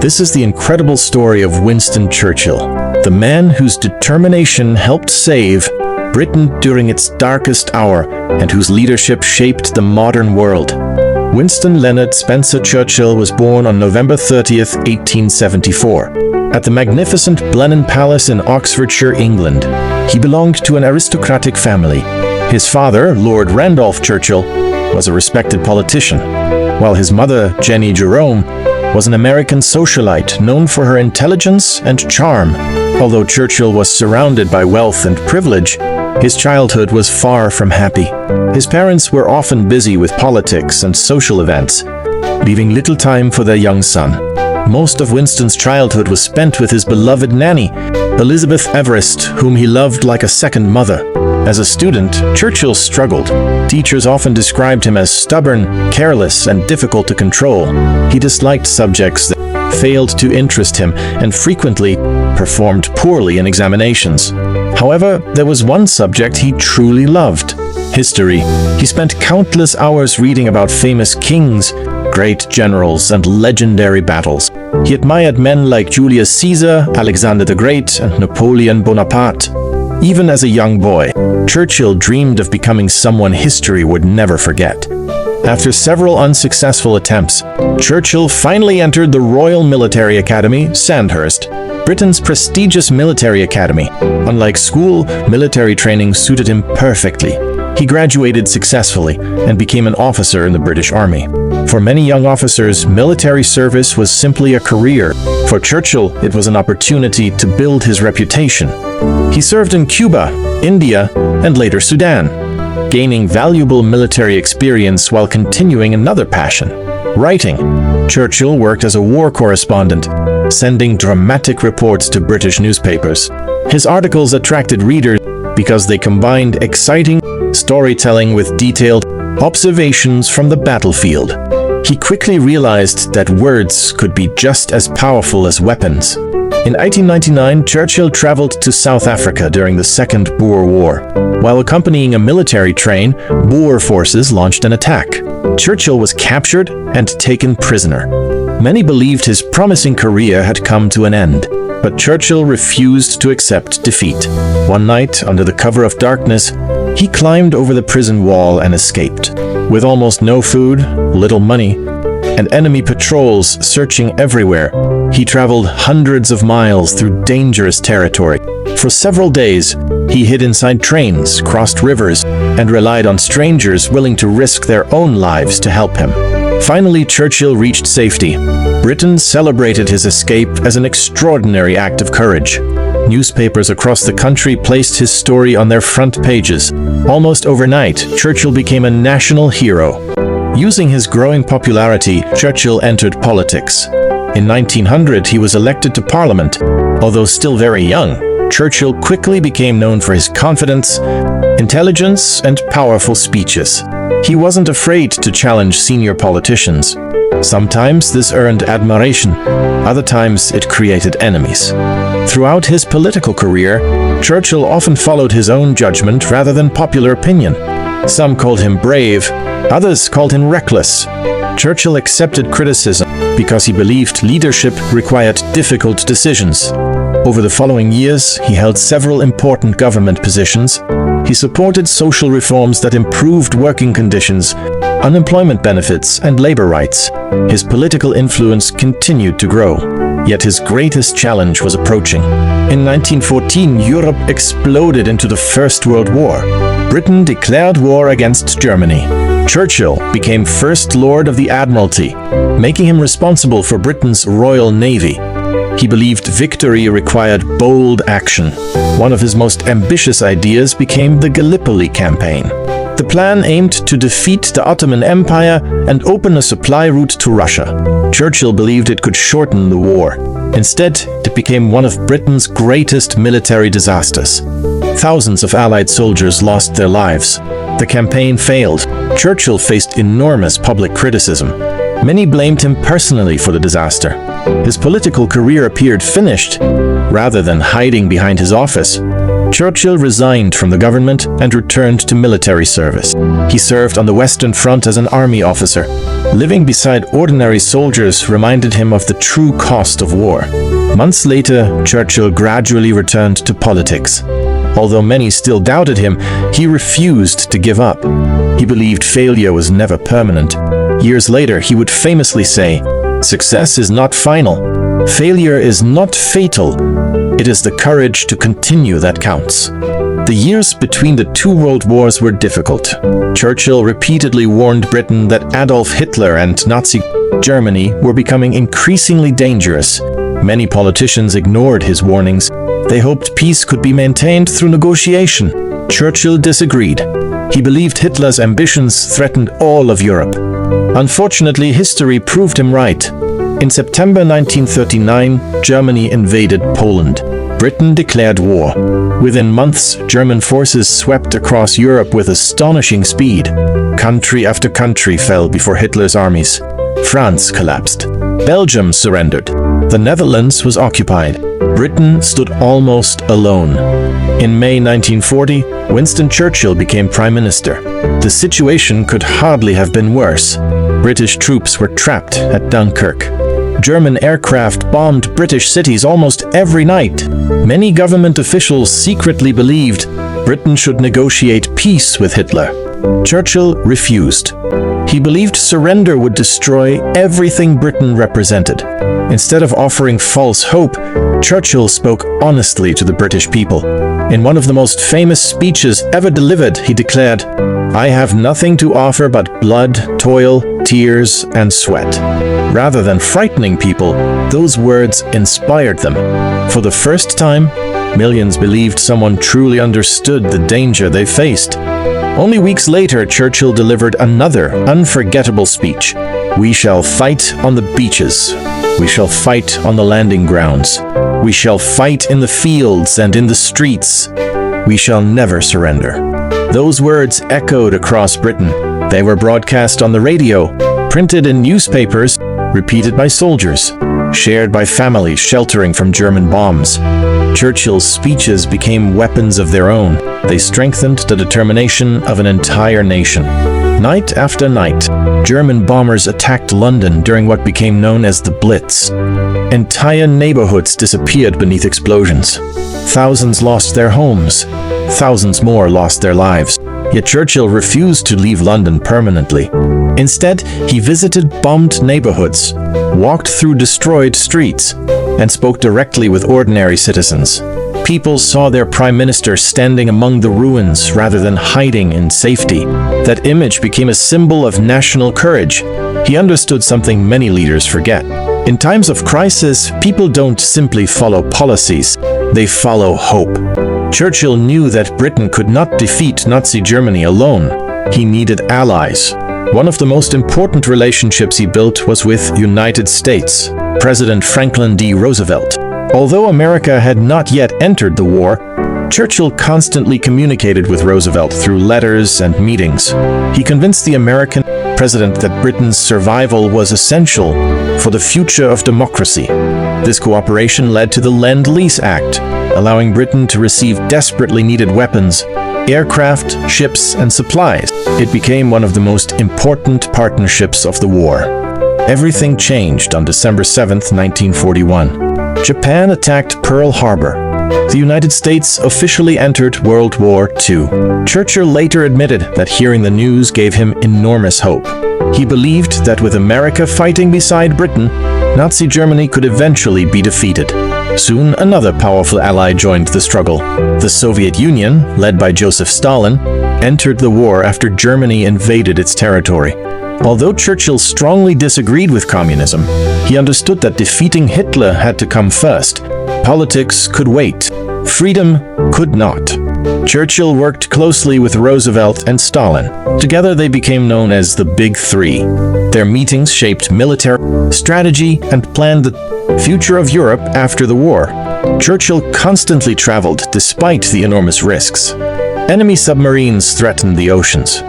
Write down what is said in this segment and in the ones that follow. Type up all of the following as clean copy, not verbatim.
This is the incredible story of Winston Churchill, the man whose determination helped save Britain during its darkest hour and whose leadership shaped the modern world. Winston Leonard Spencer Churchill was born on November 30th, 1874, at the magnificent Blenheim Palace in Oxfordshire, England. He belonged to an aristocratic family. His father, Lord Randolph Churchill, was a respected politician, while his mother, Jenny Jerome, was an American socialite known for her intelligence and charm. Although Churchill was surrounded by wealth and privilege, his childhood was far from happy. His parents were often busy with politics and social events, leaving little time for their young son. Most of Winston's childhood was spent with his beloved nanny, Elizabeth Everest, whom he loved like a second mother. As a student, Churchill struggled. Teachers often described him as stubborn, careless, and difficult to control. He disliked subjects that failed to interest him and frequently performed poorly in examinations. However, there was one subject he truly loved: history. He spent countless hours reading about famous kings, great generals, and legendary battles. He admired men like Julius Caesar, Alexander the Great, and Napoleon Bonaparte. Even as a young boy, Churchill dreamed of becoming someone history would never forget. After several unsuccessful attempts, Churchill finally entered the Royal Military Academy, Sandhurst, Britain's prestigious military academy. Unlike school, military training suited him perfectly. He graduated successfully and became an officer in the British Army. For many young officers, military service was simply a career. For Churchill, it was an opportunity to build his reputation. He served in Cuba, India, and later Sudan, gaining valuable military experience while continuing another passion: writing. Churchill worked as a war correspondent, sending dramatic reports to British newspapers. His articles attracted readers because they combined exciting storytelling with detailed observations from the battlefield. He quickly realized that words could be just as powerful as weapons. In 1899, Churchill traveled to South Africa during the Second Boer War. While accompanying a military train, Boer forces launched an attack. Churchill was captured and taken prisoner. Many believed his promising career had come to an end, but Churchill refused to accept defeat. One night, under the cover of darkness, he climbed over the prison wall and escaped. With almost no food, little money, and enemy patrols searching everywhere, he traveled hundreds of miles through dangerous territory. For several days, he hid inside trains, crossed rivers, and relied on strangers willing to risk their own lives to help him. Finally, Churchill reached safety. Britain celebrated his escape as an extraordinary act of courage. Newspapers across the country placed his story on their front pages. Almost overnight, Churchill became a national hero. Using his growing popularity, Churchill entered politics. In 1900, he was elected to Parliament. Although still very young, Churchill quickly became known for his confidence, intelligence, and powerful speeches. He wasn't afraid to challenge senior politicians. Sometimes this earned admiration, other times it created enemies. Throughout his political career, Churchill often followed his own judgment rather than popular opinion. Some called him brave, others called him reckless. Churchill accepted criticism because he believed leadership required difficult decisions. Over the following years, he held several important government positions. He supported social reforms that improved working conditions, unemployment benefits, and labor rights. His political influence continued to grow, yet his greatest challenge was approaching. In 1914, Europe exploded into the First World War. Britain declared war against Germany. Churchill became First Lord of the Admiralty, making him responsible for Britain's Royal Navy. He believed victory required bold action. One of his most ambitious ideas became the Gallipoli campaign. The plan aimed to defeat the Ottoman Empire and open a supply route to Russia. Churchill believed it could shorten the war. Instead, it became one of Britain's greatest military disasters. Thousands of Allied soldiers lost their lives. The campaign failed. Churchill faced enormous public criticism. Many blamed him personally for the disaster. His political career appeared finished. Rather than hiding behind his office, Churchill resigned from the government and returned to military service. He served on the Western Front as an army officer. Living beside ordinary soldiers reminded him of the true cost of war. Months later, Churchill gradually returned to politics. Although many still doubted him, he refused to give up. He believed failure was never permanent. Years later, he would famously say, "Success is not final. Failure is not fatal. It is the courage to continue that counts." The years between the two world wars were difficult. Churchill repeatedly warned Britain that Adolf Hitler and Nazi Germany were becoming increasingly dangerous. Many politicians ignored his warnings. They hoped peace could be maintained through negotiation. Churchill disagreed. He believed Hitler's ambitions threatened all of Europe. Unfortunately, history proved him right. In September 1939, Germany invaded Poland. Britain declared war. Within months, German forces swept across Europe with astonishing speed. Country after country fell before Hitler's armies. France collapsed. Belgium surrendered. The Netherlands was occupied. Britain stood almost alone. In May 1940, Winston Churchill became Prime Minister. The situation could hardly have been worse. British troops were trapped at Dunkirk. German aircraft bombed British cities almost every night. Many government officials secretly believed Britain should negotiate peace with Hitler. Churchill refused. He believed surrender would destroy everything Britain represented. Instead of offering false hope, Churchill spoke honestly to the British people. In one of the most famous speeches ever delivered, he declared, "I have nothing to offer but blood, toil, tears, and sweat." Rather than frightening people, those words inspired them. For the first time, millions believed someone truly understood the danger they faced. Only weeks later, Churchill delivered another unforgettable speech. "We shall fight on the beaches. We shall fight on the landing grounds. We shall fight in the fields and in the streets. We shall never surrender." Those words echoed across Britain. They were broadcast on the radio, printed in newspapers, repeated by soldiers, shared by families sheltering from German bombs. Churchill's speeches became weapons of their own. They strengthened the determination of an entire nation. Night after night, German bombers attacked London during what became known as the Blitz. Entire neighborhoods disappeared beneath explosions. Thousands lost their homes. Thousands more lost their lives. Yet Churchill refused to leave London permanently. Instead, he visited bombed neighborhoods, walked through destroyed streets, and spoke directly with ordinary citizens. People saw their prime minister standing among the ruins rather than hiding in safety. That image became a symbol of national courage. He understood something many leaders forget. In times of crisis, people don't simply follow policies, they follow hope. Churchill knew that Britain could not defeat Nazi Germany alone. He needed allies. One of the most important relationships he built was with United States, President Franklin D. Roosevelt. Although America had not yet entered the war, Churchill constantly communicated with Roosevelt through letters and meetings. He convinced the American president that Britain's survival was essential for the future of democracy. This cooperation led to the Lend-Lease Act, allowing Britain to receive desperately needed weapons, aircraft, ships, and supplies. It became one of the most important partnerships of the war. Everything changed on December 7, 1941. Japan attacked Pearl Harbor. The United States officially entered World War II. Churchill later admitted that hearing the news gave him enormous hope. He believed that with America fighting beside Britain, Nazi Germany could eventually be defeated. Soon, another powerful ally joined the struggle. The Soviet Union, led by Joseph Stalin, entered the war after Germany invaded its territory. Although Churchill strongly disagreed with communism, he understood that defeating Hitler had to come first. Politics could wait. Freedom could not. Churchill worked closely with Roosevelt and Stalin. Together they became known as the Big Three. Their meetings shaped military strategy and planned the future of Europe after the war. Churchill constantly traveled despite the enormous risks. Enemy submarines threatened the oceans.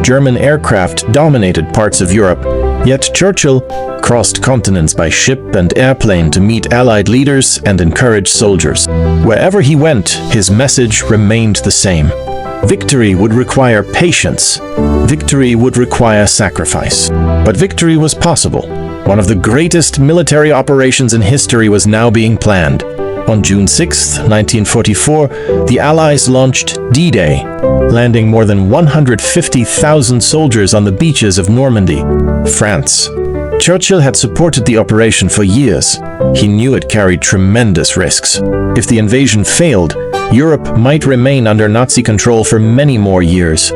German aircraft dominated parts of Europe, yet Churchill crossed continents by ship and airplane to meet Allied leaders and encourage soldiers. Wherever he went, his message remained the same. Victory would require patience. Victory would require sacrifice. But victory was possible. One of the greatest military operations in history was now being planned. On June 6, 1944, the Allies launched D-Day, landing more than 150,000 soldiers on the beaches of Normandy, France. Churchill had supported the operation for years. He knew it carried tremendous risks. If the invasion failed, Europe might remain under Nazi control for many more years.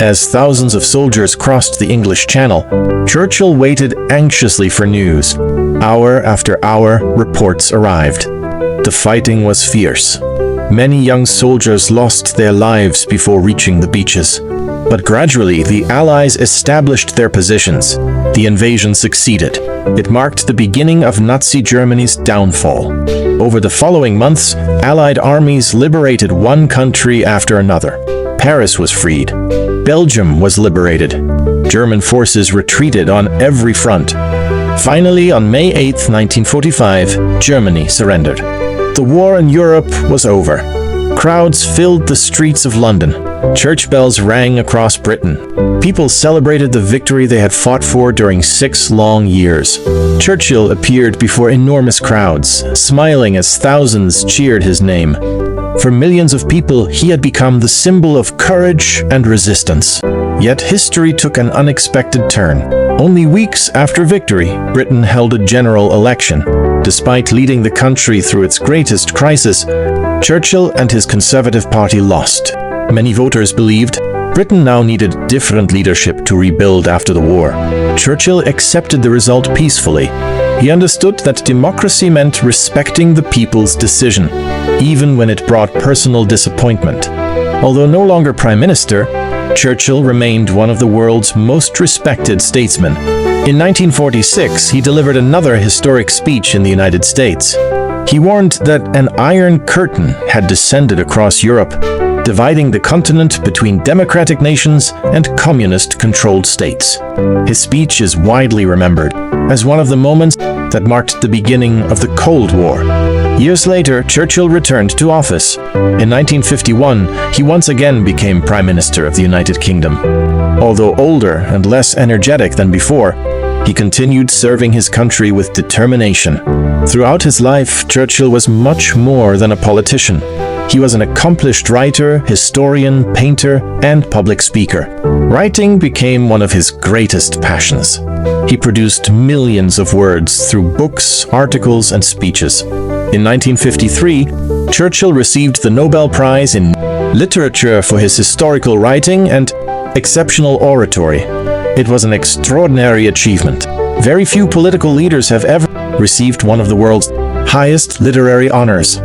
As thousands of soldiers crossed the English Channel, Churchill waited anxiously for news. Hour after hour, reports arrived. The fighting was fierce. Many young soldiers lost their lives before reaching the beaches. But gradually, the Allies established their positions. The invasion succeeded. It marked the beginning of Nazi Germany's downfall. Over the following months, Allied armies liberated one country after another. Paris was freed. Belgium was liberated. German forces retreated on every front. Finally, on May 8, 1945, Germany surrendered. The war in Europe was over. Crowds filled the streets of London. Church bells rang across Britain. People celebrated the victory they had fought for during 6 long years. Churchill appeared before enormous crowds, smiling as thousands cheered his name. For millions of people, he had become the symbol of courage and resistance. Yet history took an unexpected turn. Only weeks after victory, Britain held a general election. Despite leading the country through its greatest crisis, Churchill and his Conservative Party lost. Many voters believed Britain now needed different leadership to rebuild after the war. Churchill accepted the result peacefully. He understood that democracy meant respecting the people's decision, even when it brought personal disappointment. Although no longer Prime Minister, Churchill remained one of the world's most respected statesmen. In 1946, he delivered another historic speech in the United States. He warned that an iron curtain had descended across Europe, dividing the continent between democratic nations and communist-controlled states. His speech is widely remembered as one of the moments that marked the beginning of the Cold War. Years later, Churchill returned to office. In 1951, he once again became Prime Minister of the United Kingdom. Although older and less energetic than before, he continued serving his country with determination. Throughout his life, Churchill was much more than a politician. He was an accomplished writer, historian, painter, and public speaker. Writing became one of his greatest passions. He produced millions of words through books, articles, and speeches. In 1953, Churchill received the Nobel Prize in Literature for his historical writing and exceptional oratory. It was an extraordinary achievement. Very few political leaders have ever received one of the world's highest literary honors.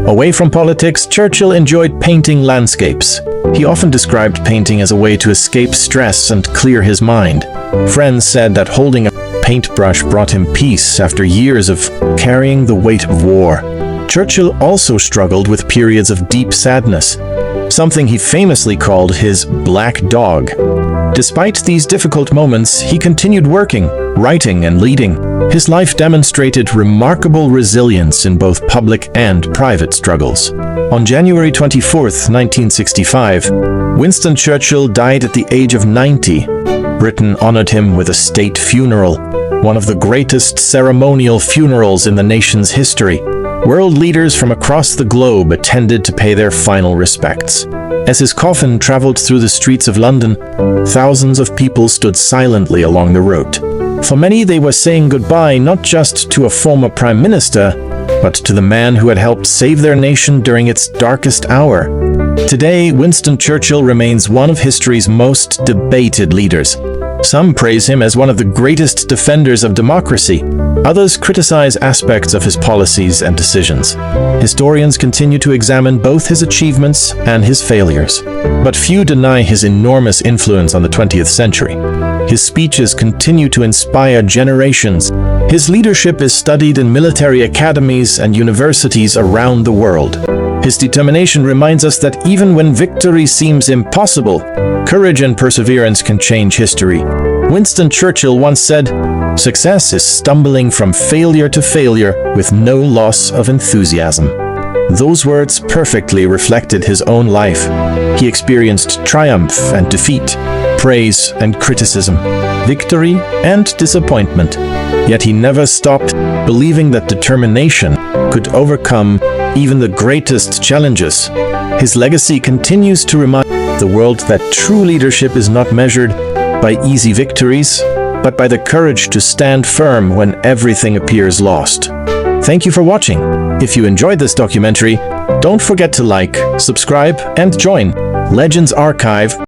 Away from politics, Churchill enjoyed painting landscapes. He often described painting as a way to escape stress and clear his mind. Friends said that holding a paintbrush brought him peace after years of carrying the weight of war. Churchill also struggled with periods of deep sadness, something he famously called his black dog. Despite these difficult moments, he continued working, writing, and leading. His life demonstrated remarkable resilience in both public and private struggles. On January 24, 1965, Winston Churchill died at the age of 90. Britain honored him with a state funeral, one of the greatest ceremonial funerals in the nation's history. World leaders from across the globe attended to pay their final respects. As his coffin traveled through the streets of London, thousands of people stood silently along the road. For many, they were saying goodbye not just to a former prime minister, but to the man who had helped save their nation during its darkest hour. Today, Winston Churchill remains one of history's most debated leaders. Some praise him as one of the greatest defenders of democracy. Others criticize aspects of his policies and decisions. Historians continue to examine both his achievements and his failures. But few deny his enormous influence on the 20th century. His speeches continue to inspire generations. His leadership is studied in military academies and universities around the world. His determination reminds us that even when victory seems impossible, courage and perseverance can change history. Winston Churchill once said, "Success is stumbling from failure to failure with no loss of enthusiasm." Those words perfectly reflected his own life. He experienced triumph and defeat, praise and criticism, victory and disappointment. Yet he never stopped believing that determination could overcome even the greatest challenges. His legacy continues to remind the world that true leadership is not measured by easy victories, but by the courage to stand firm when everything appears lost. Thank you for watching. If you enjoyed this documentary, don't forget to like, subscribe, and join Legends Archive